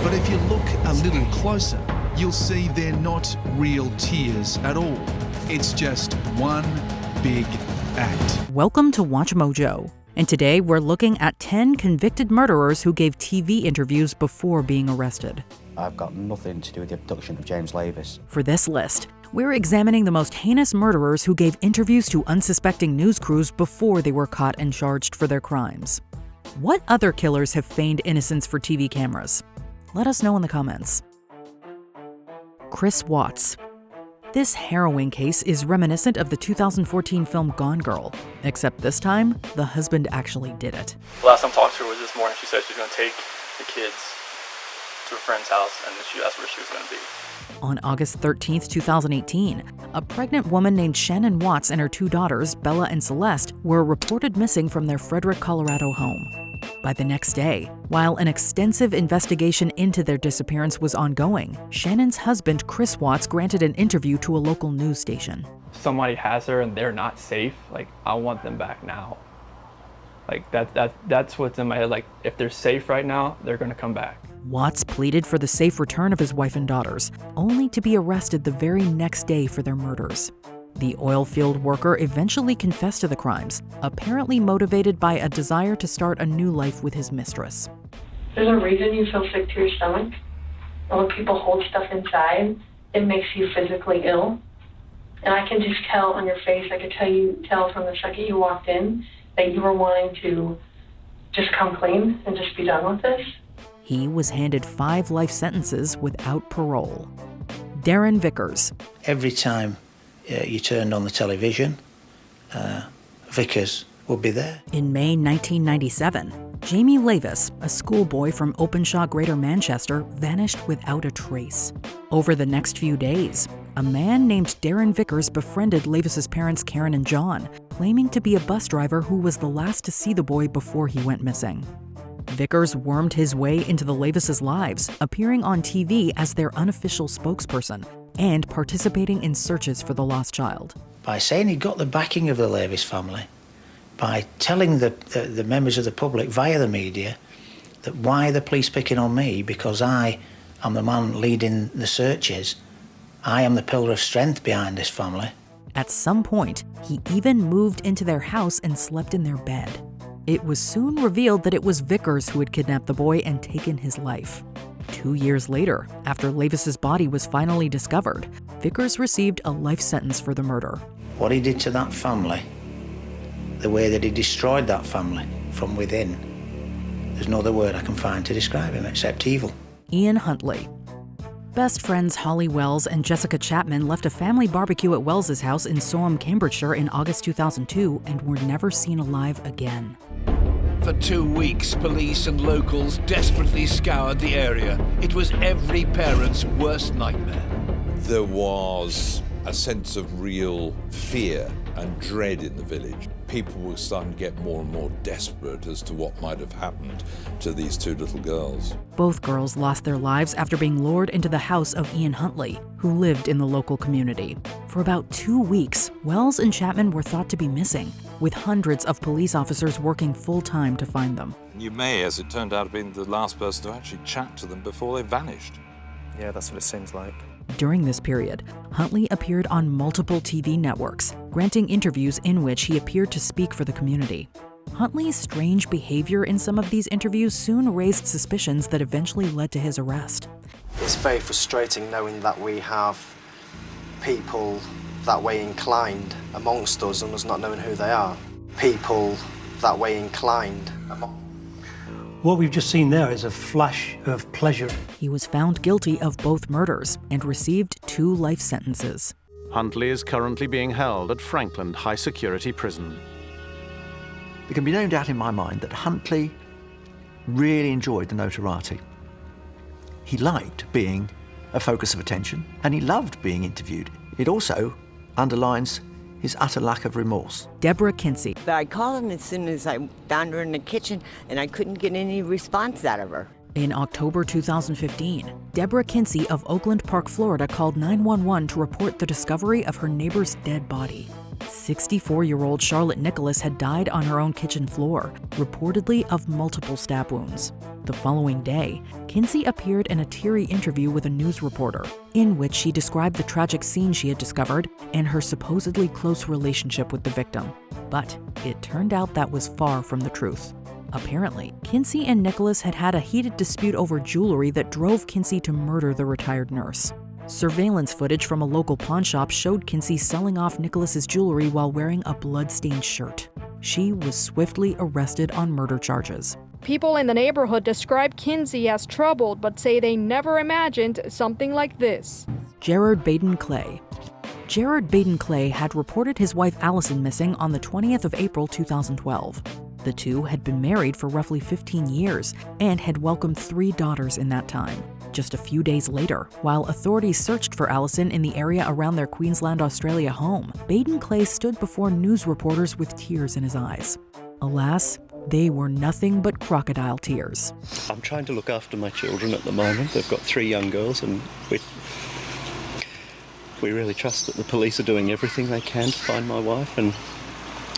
But if you look a little closer, you'll see they're not real tears at all. It's just one big act. Welcome to Watch Mojo. And today we're looking at 10 convicted murderers who gave TV interviews before being arrested. I've got nothing to do with the abduction of James Lavis. For this list, we're examining the most heinous murderers who gave interviews to unsuspecting news crews before they were caught and charged for their crimes. What other killers have feigned innocence for TV cameras? Let us know in the comments. Chris Watts. This harrowing case is reminiscent of the 2014 film Gone Girl, except this time, the husband actually did it. Last time I talked to her was this morning. She said she was going to take the kids to a friend's house, and that's where she was going to be. On August 13, 2018, a pregnant woman named Shannon Watts and her two daughters, Bella and Celeste, were reported missing from their Frederick, Colorado home. By the next day, while an extensive investigation into their disappearance was ongoing, Shannon's husband, Chris Watts, granted an interview to a local news station. Somebody has her and they're not safe. Like, I want them back now. Like, that's what's in my head. Like, if they're safe right now, they're going to come back. Watts pleaded for the safe return of his wife and daughters, only to be arrested the very next day for their murders. The oil field worker eventually confessed to the crimes, apparently motivated by a desire to start a new life with his mistress. There's a reason you feel sick to your stomach. And when people hold stuff inside, it makes you physically ill. And I can just tell on your face, I could tell from the second you walked in that you were wanting to just come clean and just be done with this. He was handed 5 life sentences without parole. Darren Vickers. Every time you turned on the television, Vickers would be there. In May 1997, Jamie Lavis, a schoolboy from Openshaw, Greater Manchester, vanished without a trace. Over the next few days, a man named Darren Vickers befriended Lavis's parents Karen and John, claiming to be a bus driver who was the last to see the boy before he went missing. Vickers wormed his way into the Lavis' lives, appearing on TV as their unofficial spokesperson and participating in searches for the lost child. By saying he got the backing of the Lavis family, by telling the members of the public via the media that why are the police picking on me because I am the man leading the searches, I am the pillar of strength behind this family. At some point, he even moved into their house and slept in their bed. It was soon revealed that it was Vickers who had kidnapped the boy and taken his life. 2 years later, after Lavis's body was finally discovered, Vickers received a life sentence for the murder. What he did to that family, the way that he destroyed that family from within, there's no other word I can find to describe him except evil. Ian Huntley. Best friends Holly Wells and Jessica Chapman left a family barbecue at Wells's house in Soham, Cambridgeshire in August 2002 and were never seen alive again. For 2 weeks, police and locals desperately scoured the area. It was every parent's worst nightmare. There was a sense of real fear and dread in the village. People were starting to get more and more desperate as to what might have happened to these 2 little girls. Both girls lost their lives after being lured into the house of Ian Huntley, who lived in the local community. For about 2 weeks, Wells and Chapman were thought to be missing, with hundreds of police officers working full-time to find them. You may, as it turned out, have been the last person to actually chat to them before they vanished. Yeah, that's what it seems like. During this period, Huntley appeared on multiple TV networks, granting interviews in which he appeared to speak for the community. Huntley's strange behavior in some of these interviews soon raised suspicions that eventually led to his arrest. It's very frustrating knowing that we have people that way inclined amongst us and us not knowing who they are. People that way inclined among. What we've just seen there is a flash of pleasure. He was found guilty of both murders and received 2 life sentences. Huntley is currently being held at Franklin High Security Prison. There can be no doubt in my mind that Huntley really enjoyed the notoriety. He liked being a focus of attention, and he loved being interviewed. It also underlines his utter lack of remorse. Deborah Kinsey. I called him as soon as I found her in the kitchen, and I couldn't get any response out of her. In October 2015, Deborah Kinsey of Oakland Park, Florida, called 911 to report the discovery of her neighbor's dead body. 64-year-old Charlotte Nicholas had died on her own kitchen floor, reportedly of multiple stab wounds. The following day, Kinsey appeared in a teary interview with a news reporter, in which she described the tragic scene she had discovered and her supposedly close relationship with the victim. But it turned out that was far from the truth. Apparently, Kinsey and Nicholas had had a heated dispute over jewelry that drove Kinsey to murder the retired nurse. Surveillance footage from a local pawn shop showed Kinsey selling off Nicholas's jewelry while wearing a blood-stained shirt. She was swiftly arrested on murder charges. People in the neighborhood describe Kinsey as troubled, but say they never imagined something like this. Gerard Baden-Clay. Gerard Baden-Clay had reported his wife Allison missing on the 20th of April 2012. The two had been married for roughly 15 years and had welcomed 3 daughters in that time. Just a few days later, while authorities searched for Allison in the area around their Queensland, Australia home, Baden-Clay stood before news reporters with tears in his eyes. Alas, they were nothing but crocodile tears. I'm trying to look after my children at the moment. They've got 3 young girls, and we really trust that the police are doing everything they can to find my wife, and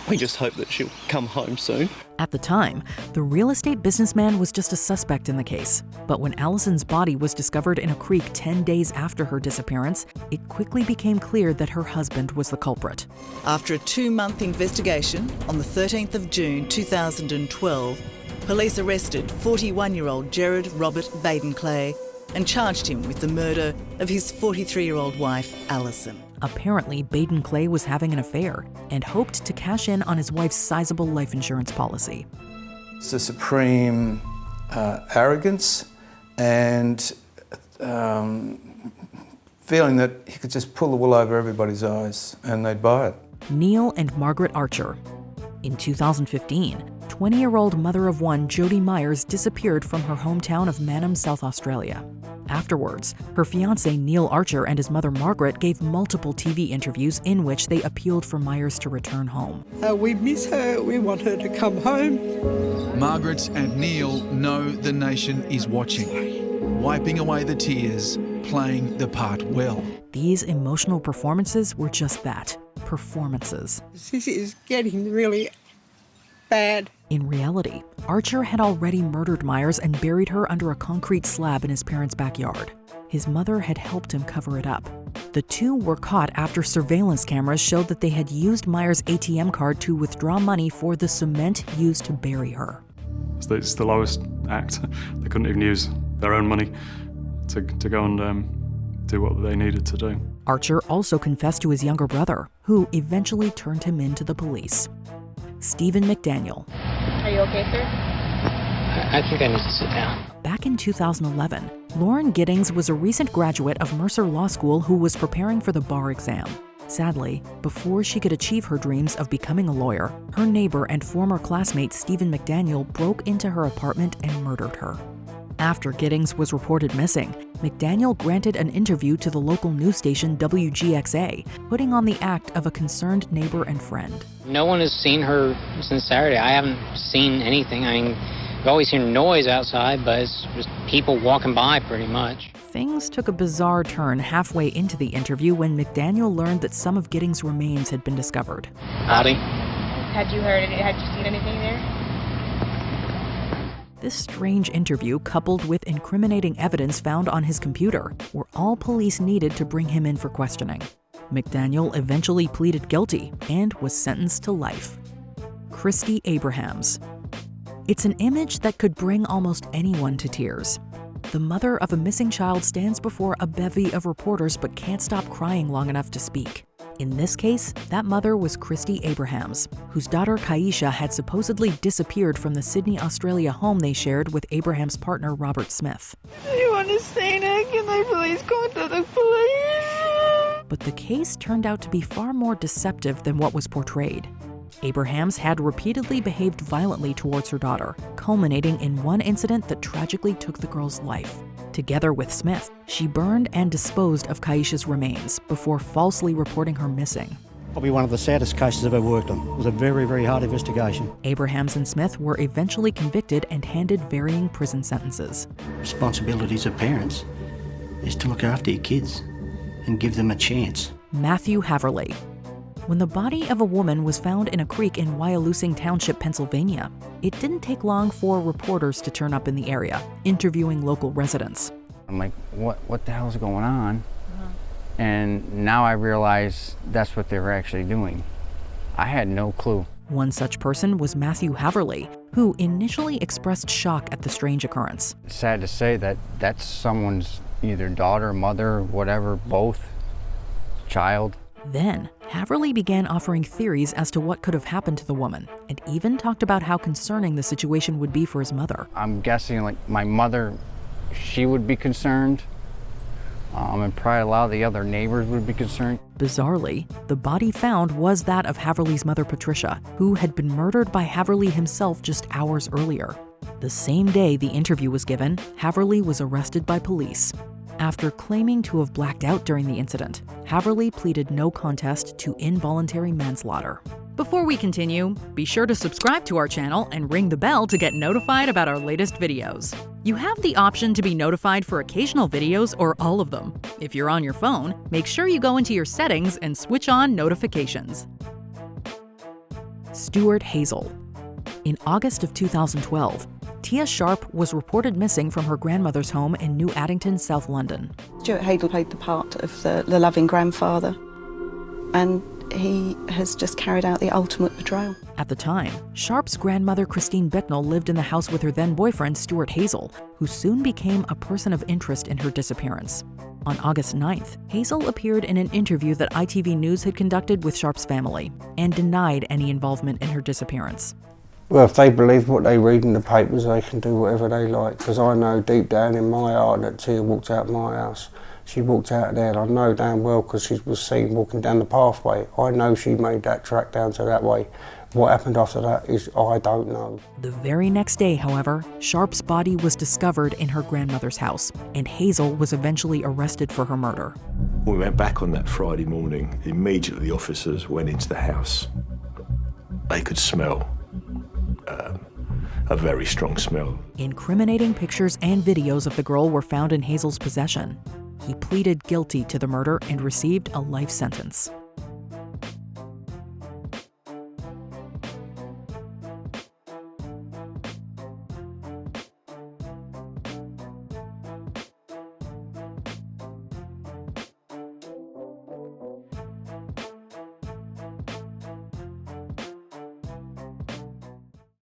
we just hope that she'll come home soon. At the time, the real estate businessman was just a suspect in the case. But when Allison's body was discovered in a creek 10 days after her disappearance, it quickly became clear that her husband was the culprit. After a 2-month investigation, on the 13th of June 2012, police arrested 41-year-old Gerard Robert Baden-Clay and charged him with the murder of his 43-year-old wife, Allison. Apparently, Baden-Clay was having an affair and hoped to cash in on his wife's sizable life insurance policy. It's a supreme arrogance and feeling that he could just pull the wool over everybody's eyes and they'd buy it. Neil and Margaret Archer. In 2015, 20-year-old mother of one Jody Myers disappeared from her hometown of Mannum, South Australia. Afterwards, her fiancé Neil Archer and his mother Margaret gave multiple TV interviews in which they appealed for Myers to return home. We miss her, we want her to come home. Margaret and Neil know the nation is watching, wiping away the tears, playing the part well. These emotional performances were just that, performances. This is getting really bad. In reality, Archer had already murdered Myers and buried her under a concrete slab in his parents' backyard. His mother had helped him cover it up. The two were caught after surveillance cameras showed that they had used Myers' ATM card to withdraw money for the cement used to bury her. It's the lowest act. They couldn't even use their own money to go and do what they needed to do. Archer also confessed to his younger brother, who eventually turned him in to the police. Stephen McDaniel. Are you okay, sir? I think I need to sit down. Back in 2011, Lauren Giddings was a recent graduate of Mercer Law School who was preparing for the bar exam. Sadly, before she could achieve her dreams of becoming a lawyer, her neighbor and former classmate Stephen McDaniel broke into her apartment and murdered her. After Giddings was reported missing, McDaniel granted an interview to the local news station WGXA, putting on the act of a concerned neighbor and friend. No one has seen her since Saturday. I haven't seen anything. I mean, I've always heard noise outside, but it's just people walking by pretty much. Things took a bizarre turn halfway into the interview when McDaniel learned that some of Giddings' remains had been discovered. Howdy. Had you heard it? Had you seen anything there? This strange interview, coupled with incriminating evidence found on his computer, were all police needed to bring him in for questioning. McDaniel eventually pleaded guilty and was sentenced to life. Christy Abrahams. It's an image that could bring almost anyone to tears. The mother of a missing child stands before a bevy of reporters but can't stop crying long enough to speak. In this case, that mother was Christy Abrahams, whose daughter Kaisha had supposedly disappeared from the Sydney, Australia home they shared with Abrahams' partner Robert Smith. Do you understand it? Can they please contact the police? But the case turned out to be far more deceptive than what was portrayed. Abrahams had repeatedly behaved violently towards her daughter, culminating in one incident that tragically took the girl's life. Together with Smith, she burned and disposed of Kaisha's remains before falsely reporting her missing. Probably one of the saddest cases I've ever worked on. It was a very, very hard investigation. Abrahams and Smith were eventually convicted and handed varying prison sentences. Responsibilities of parents is to look after your kids and give them a chance. Matthew Haverly. when the body of a woman was found in a creek in Wyalusing Township, Pennsylvania. It didn't take long for reporters to turn up in the area, interviewing local residents. I'm like, what the hell's going on? And now I realize that's what they were actually doing. I had no clue. One such person was Matthew Haverly, who initially expressed shock at the strange occurrence. It's sad to say that that's someone's either daughter, mother, whatever, both, child. Then, Haverly began offering theories as to what could have happened to the woman, and even talked about how concerning the situation would be for his mother. I'm guessing like my mother, she would be concerned. And probably a lot of the other neighbors would be concerned. Bizarrely, the body found was that of Haverly's mother, Patricia, who had been murdered by Haverly himself just hours earlier. The same day the interview was given, Haverly was arrested by police. After claiming to have blacked out during the incident, Haverly pleaded no contest to involuntary manslaughter. Before we continue, be sure to subscribe to our channel and ring the bell to get notified about our latest videos. You have the option to be notified for occasional videos or all of them. If you're on your phone, make sure you go into your settings and switch on notifications. Stuart Hazel. In August of 2012, Tia Sharp was reported missing from her grandmother's home in New Addington, South London. Stuart Hazel played the part of the loving grandfather, and he has just carried out the ultimate betrayal. At the time, Sharp's grandmother Christine Bicknell lived in the house with her then-boyfriend Stuart Hazel, who soon became a person of interest in her disappearance. On August 9th, Hazel appeared in an interview that ITV News had conducted with Sharp's family and denied any involvement in her disappearance. Well, if they believe what they read in the papers, they can do whatever they like, because I know deep down in my heart that Tia walked out of my house. She walked out of there, and I know damn well because she was seen walking down the pathway. I know she made that track down to that way. What happened after that is I don't know. The very next day, however, Sharp's body was discovered in her grandmother's house, and Hazel was eventually arrested for her murder. When we went back on that Friday morning, immediately the officers went into the house. They could smell a very strong smell. Incriminating pictures and videos of the girl were found in Hazel's possession. He pleaded guilty to the murder and received a life sentence.